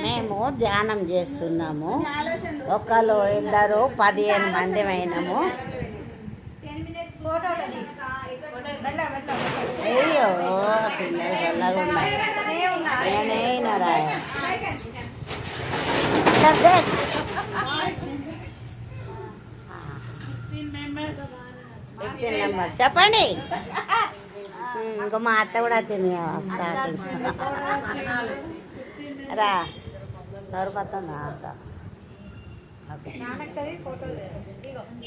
మేము ధ్యానం చేస్తున్నాము. ఒకళ్ళు ఇద్దరు 15 మంది అయినాము. అయ్యో పిల్లలు చల్లగా ఉన్నాయి. నేనైనా రాయ 15 నెంబర్ చెప్పండి. ఇంకో మా అత్త కూడా వచ్చింది స్టార్టింగ్. రా సరిపోతుందా? ఓకే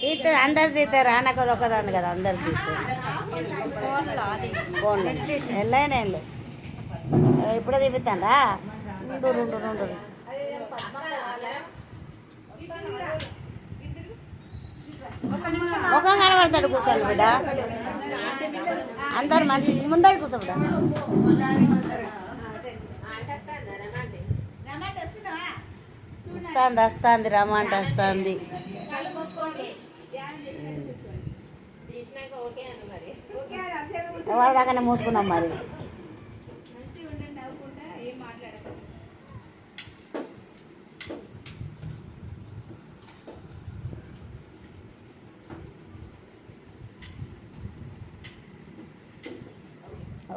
తీస్తే అందరు తీస్తారు. రానకది ఒకదాన్ని కదా, అందరు తీస్తారు. ఫోన్ వెళ్ళైనా వెళ్ళి ఇప్పుడే తీపిస్తాండా? రెండు ముఖం కనబడతాడు. కూర్చోండి బిడ్డ, అందరు మంచి ముందర కూర్చో బిడ్డ. వస్తుంది రమ్మంటే వస్తుంది. ఎవరి దాకానే మూసుకున్నాం మరి.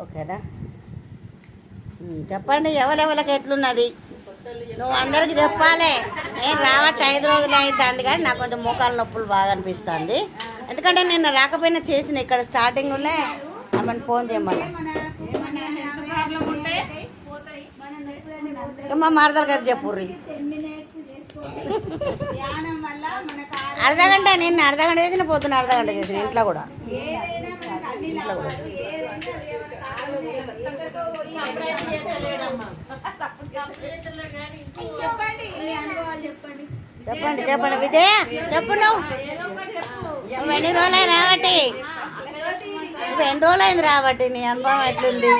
ఓకేనా? చెప్పండి ఎవరెవరికి ఎట్లున్నది. నువ్వు అందరికి చెప్పాలి. నేను రావట్టు 5 రోజులు అవుతుంది, కానీ నాకు కొంచెం మోకాలు నొప్పులు బాగా అనిపిస్తుంది. ఎందుకంటే నిన్న రాకపోయినా చేసిన ఇక్కడ స్టార్టింగ్లోనే ఆమెను ఫోన్ చేయమన్నా. మా మరదలు కదా చెప్పుర్రి. అర్ధగంట నిన్న అర్ధగంట చేసిన, పోతున్న అర్ధగంట చేసిన. ఇంట్లో కూడా చెప్పండి విజయ చెప్పు. నువ్వు ఎన్ని రోజులైంది రాబట్టి? నువ్వు ఎన్ని రోజులైంది రాబట్టి? నీ అనుభవం ఎట్లుంది?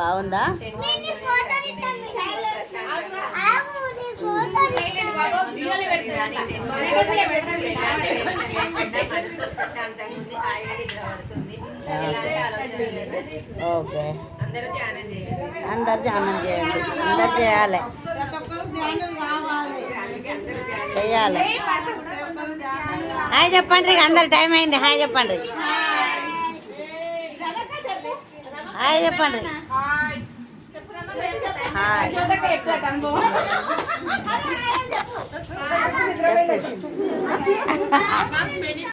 బాగుందా? ఓకే, అందరు ధ్యానం చేయండి. అందరు చేయాలి చెయ్యాలి. హాయ్ చెప్పండి. అందరు టైం అయింది. హాయ్ చెప్పండి. హాయ్ చెప్పండి. హాయ్